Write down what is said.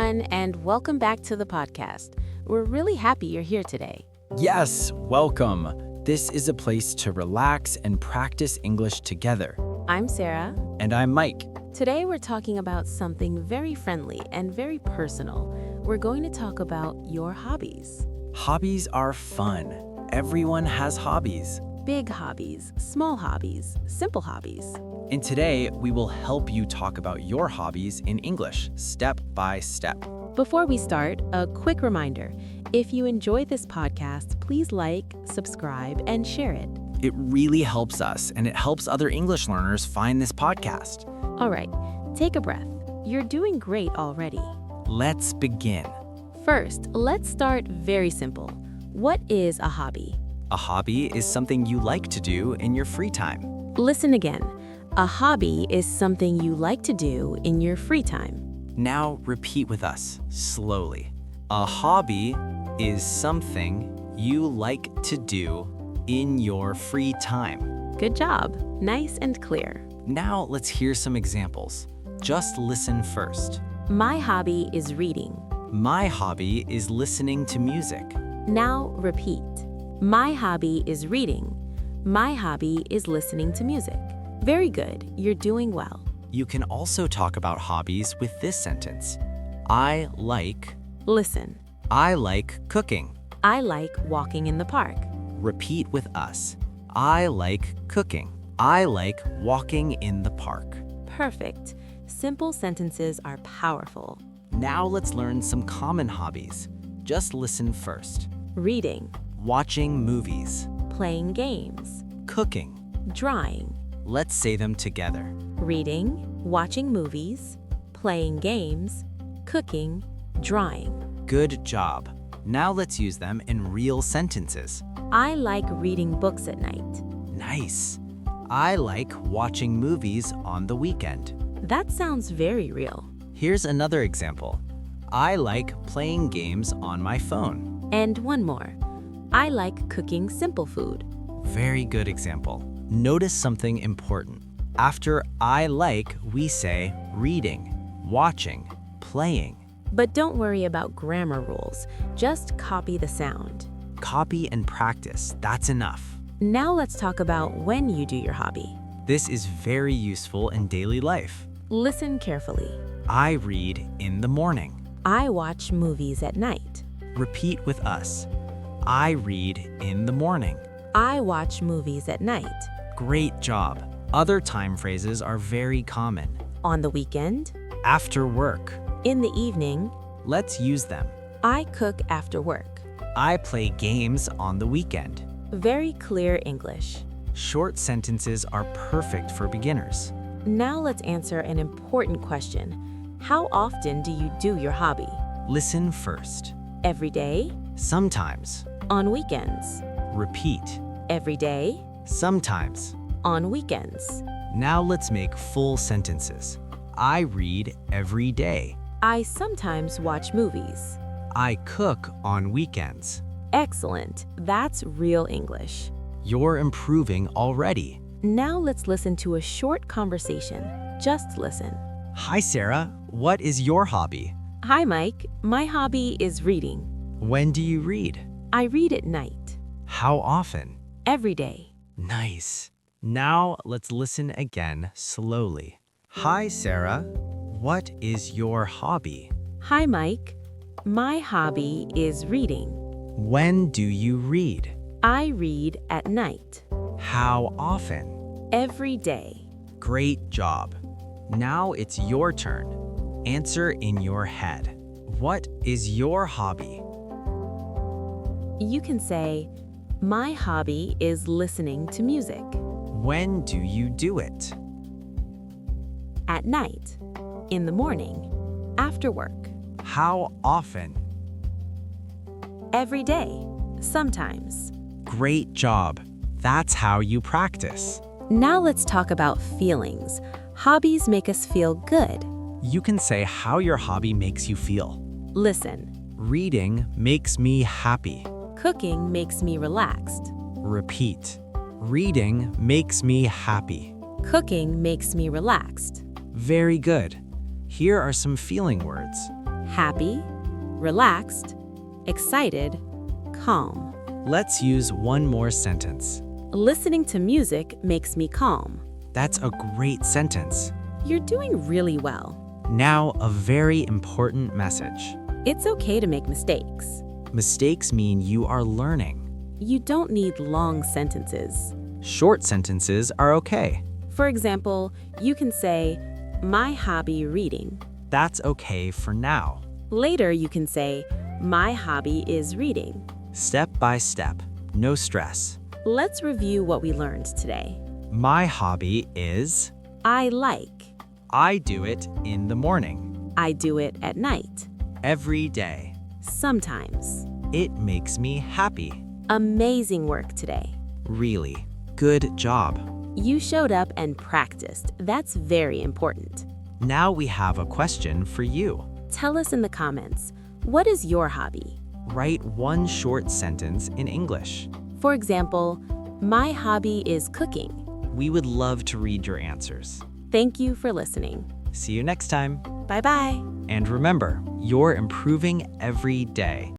everyone, and welcome back to the podcast. We're really happy you're here today. Yes, welcome. This is a place to relax and practice English together. I'm Sarah. And I'm Mike. Today we're talking about something very friendly and very personal. We're going to talk about your hobbies. Hobbies are fun. Everyone has hobbies. Big hobbies, small hobbies, simple hobbies. And today, we will help you talk about your hobbies in English, step by step. Before we start, a quick reminder. If you enjoy this podcast, please like, subscribe, and share it. It really helps us, and it helps other English learners find this podcast. All right, take a breath. You're doing great already. Let's begin. First, let's start very simple. What is a hobby? A hobby is something you like to do in your free time. Listen again. A hobby is something you like to do in your free time. Now repeat with us, slowly. A hobby is something you like to do in your free time. Good job. Nice and clear. Now let's hear some examples. Just listen first. My hobby is reading. My hobby is listening to music. Now repeat. My hobby is reading. My hobby is listening to music. Very good. You're doing well. You can also talk about hobbies with this sentence. I like. Listen. I like cooking. I like walking in the park. Repeat with us. I like cooking. I like walking in the park. Perfect. Simple sentences are powerful. Now let's learn some common hobbies. Just listen first. Reading. Watching movies. Playing games. Cooking. Drawing. Let's say them together. Reading, watching movies, playing games, cooking, drawing. Good job. Now let's use them in real sentences. I like reading books at night. Nice. I like watching movies on the weekend. That sounds very real. Here's another example. I like playing games on my phone. And one more. I like cooking simple food. Very good example. Notice something important. After I like, we say reading, watching, playing. But don't worry about grammar rules. Just copy the sound. Copy and practice. That's enough. Now let's talk about when you do your hobby. This is very useful in daily life. Listen carefully. I read in the morning. I watch movies at night. Repeat with us. I read in the morning. I watch movies at night. Great job. Other time phrases are very common. On the weekend. After work. In the evening. Let's use them. I cook after work. I play games on the weekend. Very clear English. Short sentences are perfect for beginners. Now let's answer an important question. How often do you do your hobby? Listen first. Every day? Sometimes. On weekends? Repeat. Every day? Sometimes. On weekends? Now let's make full sentences. I read every day. I sometimes watch movies. I cook on weekends. Excellent. That's real English. You're improving already. Now let's listen to a short conversation. Just listen. Hi, Sarah. What is your hobby? Hi, Mike. My hobby is reading. When do you read? I read at night. How often? Every day. Nice. Now let's listen again slowly. Hi, Sarah. What is your hobby? Hi, Mike. My hobby is reading. When do you read? I read at night. How often? Every day. Great job. Now it's your turn. Answer in your head. What is your hobby? You can say, my hobby is listening to music. When do you do it? At night. In the morning. After work. How often? Every day. Sometimes. Great job. That's how you practice. Now let's talk about feelings. Hobbies make us feel good. You can say how your hobby makes you feel. Listen. Reading makes me happy. Cooking makes me relaxed. Repeat. Reading makes me happy. Cooking makes me relaxed. Very good. Here are some feeling words. happy, relaxed, excited, calm. Let's use one more sentence. Listening to music makes me calm. That's a great sentence. You're doing really well. Now, a very important message. It's okay to make mistakes. Mistakes mean you are learning. You don't need long sentences. Short sentences are okay. For example, you can say, my hobby reading. That's okay for now. Later, you can say, my hobby is reading. Step by step, no stress. Let's review what we learned today. My hobby is I like. I do it in the morning, I do it at night. every day. Sometimes. It makes me happy. Amazing work today. Really, good job. You showed up and practiced. That's very important. Now we have a question for you. Tell us in the comments, what is your hobby? Write one short sentence in English. For example, my hobby is cooking. We would love to read your answers. Thank you for listening. See you next time. Bye-bye. And remember, you're improving every day.